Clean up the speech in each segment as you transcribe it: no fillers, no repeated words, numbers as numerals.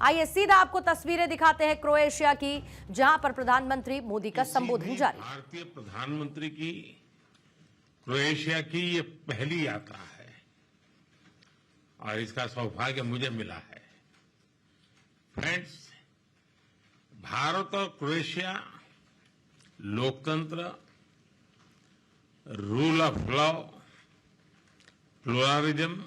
आइए सीधा आपको तस्वीरें दिखाते हैं क्रोएशिया की, जहां पर प्रधानमंत्री मोदी का संबोधन जारी। भारतीय प्रधानमंत्री की क्रोएशिया की ये पहली यात्रा है और इसका सौभाग्य मुझे मिला है। फ्रेंड्स, भारत और क्रोएशिया लोकतंत्र, रूल ऑफ लॉ, प्लुरलिज्म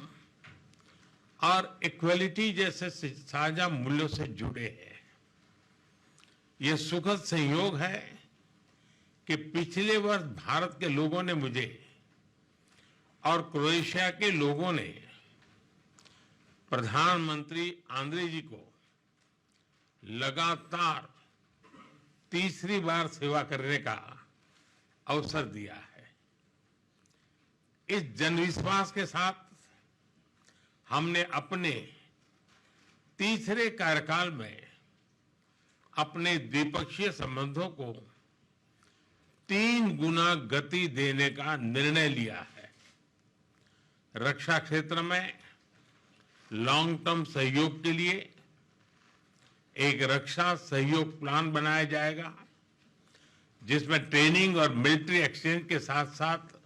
और इक्वलिटी जैसे साझा मूल्यों से जुड़े हैं। ये सुखद संयोग है कि पिछले वर्ष भारत के लोगों ने मुझे और क्रोएशिया के लोगों ने प्रधानमंत्री आंद्रे जी को लगातार तीसरी बार सेवा करने का अवसर दिया है। इस जनविश्वास के साथ हमने अपने तीसरे कार्यकाल में अपने द्विपक्षीय संबंधों को 3 गुना गति देने का निर्णय लिया है। रक्षा क्षेत्र में लॉन्ग टर्म सहयोग के लिए एक रक्षा सहयोग प्लान बनाया जाएगा, जिसमें ट्रेनिंग और मिलिट्री एक्सचेंज के साथ साथ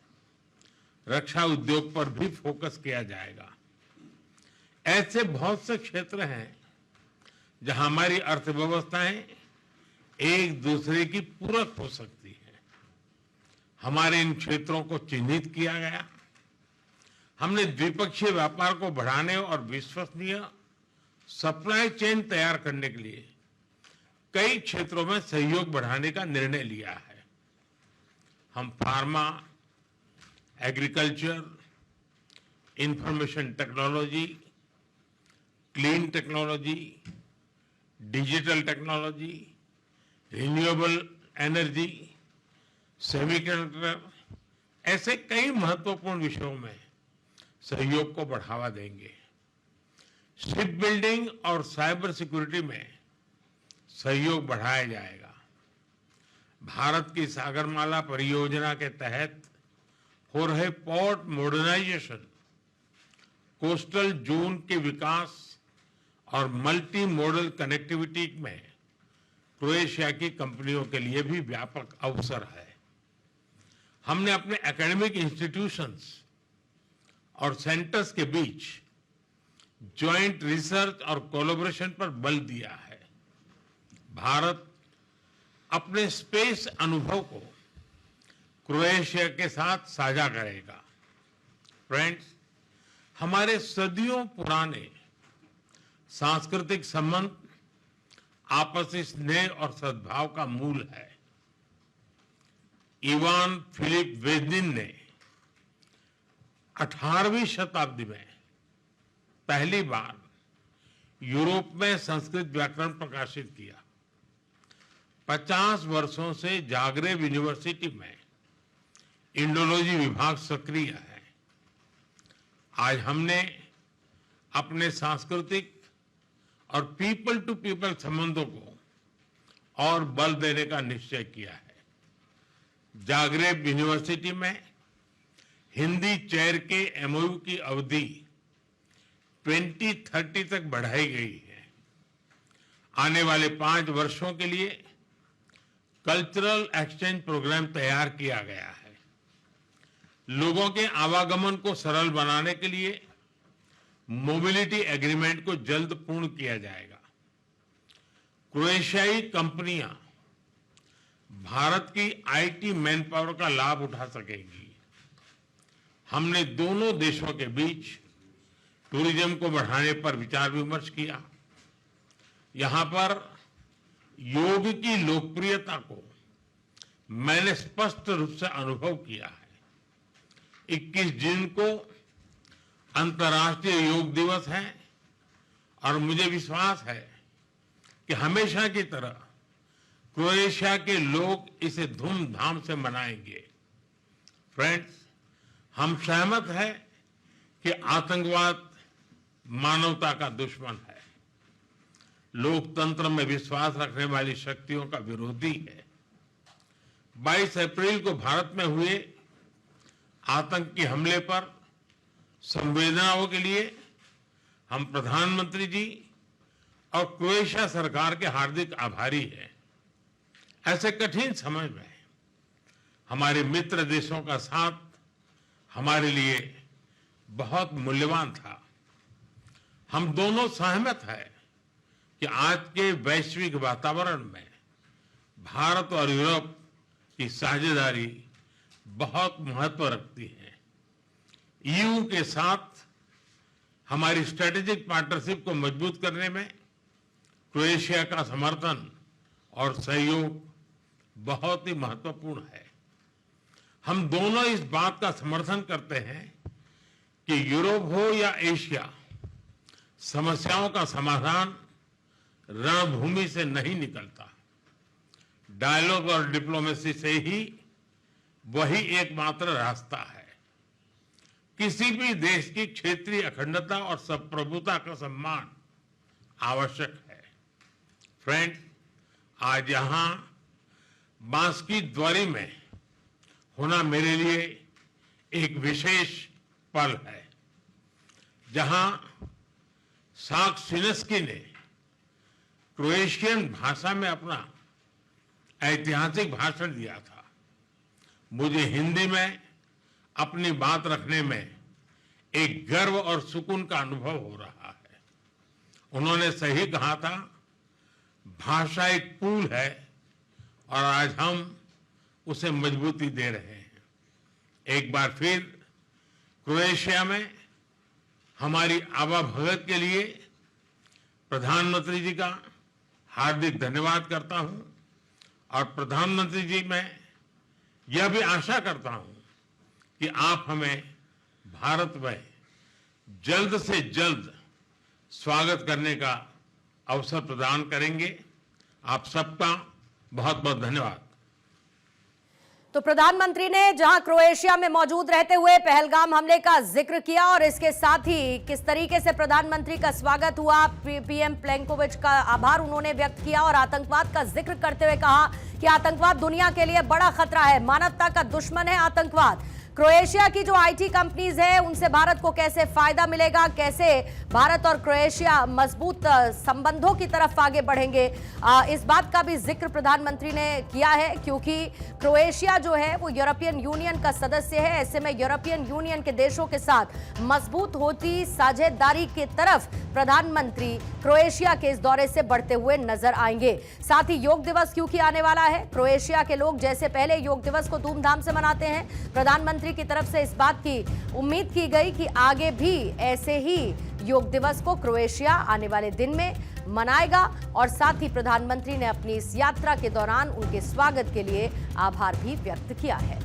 रक्षा उद्योग पर भी फोकस किया जाएगा। ऐसे बहुत से क्षेत्र हैं जहां हमारी अर्थव्यवस्थाएं एक दूसरे की पूरक हो सकती है। हमारे इन क्षेत्रों को चिन्हित किया गया। हमने द्विपक्षीय व्यापार को बढ़ाने और विश्वसनीय सप्लाई चेन तैयार करने के लिए कई क्षेत्रों में सहयोग बढ़ाने का निर्णय लिया है। हम pharma, agriculture, information technology, clean technology, digital technology, renewable energy, semiconductor, ऐसे कई महत्वपूर्ण विषयों में सहयोग को बढ़ावा देंगे। शिप बिल्डिंग और साइबर सिक्योरिटी में सहयोग बढ़ाया जाएगा। भारत की सागरमाला परियोजना के तहत हो रहे पोर्ट मॉडर्नाइजेशन, कोस्टल जोन के विकास और मल्टी मॉडल कनेक्टिविटी में क्रोएशिया की कंपनियों के लिए भी व्यापक अवसर है। हमने अपने एकेडमिक इंस्टीट्यूशंस और सेंटर्स के बीच जॉइंट रिसर्च और कोलैबोरेशन पर बल दिया है। भारत अपने स्पेस अनुभव को क्रोएशिया के साथ साझा करेगा। फ्रेंड्स, हमारे सदियों पुराने सांस्कृतिक संबंध आपसी स्नेह और सद्भाव का मूल है। इवान फिलिप वेजनिन ने 18वीं शताब्दी में पहली बार यूरोप में संस्कृत व्याकरण प्रकाशित किया। 50 वर्षों से जागरेब यूनिवर्सिटी में इंडोलॉजी विभाग सक्रिय है। आज हमने अपने सांस्कृतिक और पीपल टू पीपल संबंधों को और बल देने का निश्चय किया है। जागरेब यूनिवर्सिटी में हिंदी चेयर के एमओयू की अवधि 2030 तक बढ़ाई गई है। आने वाले 5 वर्षों के लिए कल्चरल एक्सचेंज प्रोग्राम तैयार किया गया है। लोगों के आवागमन को सरल बनाने के लिए मोबिलिटी एग्रीमेंट को जल्द पूर्ण किया जाएगा। क्रोएशियाई कंपनियां भारत की आईटी मैन पावर का लाभ उठा सकेंगी। हमने दोनों देशों के बीच टूरिज्म को बढ़ाने पर विचार विमर्श किया। यहां पर योग की लोकप्रियता को मैंने स्पष्ट रूप से अनुभव किया है। 21 जून को अंतर्राष्ट्रीय योग दिवस है और मुझे विश्वास है कि हमेशा की तरह क्रोएशिया के लोग इसे धूमधाम से मनाएंगे। फ्रेंड्स, हम सहमत हैं कि आतंकवाद मानवता का दुश्मन है, लोकतंत्र में विश्वास रखने वाली शक्तियों का विरोधी है। 22 अप्रैल को भारत में हुए आतंकी हमले पर संवेदनाओं के लिए हम प्रधानमंत्री जी और क्रोएशिया सरकार के हार्दिक आभारी हैं। ऐसे कठिन समय में हमारे मित्र देशों का साथ हमारे लिए बहुत मूल्यवान था। हम दोनों सहमत हैं कि आज के वैश्विक वातावरण में भारत और यूरोप की साझेदारी बहुत महत्व रखती है। ईयू के साथ हमारी स्ट्रेटेजिक पार्टनरशिप को मजबूत करने में क्रोएशिया का समर्थन और सहयोग बहुत ही महत्वपूर्ण है। हम दोनों इस बात का समर्थन करते हैं कि यूरोप हो या एशिया, समस्याओं का समाधान रणभूमि से नहीं निकलता। डायलॉग और डिप्लोमेसी से ही वही एकमात्र रास्ता है। किसी भी देश की क्षेत्रीय अखंडता और संप्रभुता का सम्मान आवश्यक है। फ्रेंड्स, आज यहां बांसकी द्वारी में होना मेरे लिए एक विशेष पल है, जहां साक्सिनेस्की ने क्रोएशियन भाषा में अपना ऐतिहासिक भाषण दिया था। मुझे हिंदी में अपनी बात रखने में एक गर्व और सुकून का अनुभव हो रहा है। उन्होंने सही कहा था, भाषा एक पुल है और आज हम उसे मजबूती दे रहे हैं। एक बार फिर क्रोएशिया में हमारी आवाभगत के लिए प्रधानमंत्री जी का हार्दिक धन्यवाद करता हूं और प्रधानमंत्री जी मैं यह भी आशा करता हूं कि आप हमें भारत में जल्द से जल्द स्वागत करने का अवसर प्रदान करेंगे। आप सबका बहुत बहुत धन्यवाद। तो प्रधानमंत्री ने जहां क्रोएशिया में मौजूद रहते हुए पहलगाम हमले का जिक्र किया और इसके साथ ही किस तरीके से प्रधानमंत्री का स्वागत हुआ, पीएम प्लेंकोविच का आभार उन्होंने व्यक्त किया और आतंकवाद का जिक्र करते हुए कहा कि आतंकवाद दुनिया के लिए बड़ा खतरा है, मानवता का दुश्मन है आतंकवाद। क्रोएशिया की जो आईटी कंपनीज है उनसे भारत को कैसे फायदा मिलेगा, कैसे भारत और क्रोएशिया मजबूत संबंधों की तरफ आगे बढ़ेंगे, इस बात का भी जिक्र प्रधानमंत्री ने किया है, क्योंकि क्रोएशिया जो है वो यूरोपियन यूनियन का सदस्य है। ऐसे में यूरोपियन यूनियन के देशों के साथ मजबूत होती साझेदारी की तरफ प्रधानमंत्री क्रोएशिया के इस दौरे से बढ़ते हुए नजर आएंगे। साथ ही योग दिवस क्योंकि आने वाला है, क्रोएशिया के लोग जैसे पहले योग दिवस को धूमधाम से मनाते हैं, प्रधानमंत्री की तरफ से इस बात की उम्मीद की गई कि आगे भी ऐसे ही योग दिवस को क्रोएशिया आने वाले दिन में मनाएगा। और साथ ही प्रधानमंत्री ने अपनी इस यात्रा के दौरान उनके स्वागत के लिए आभार भी व्यक्त किया है।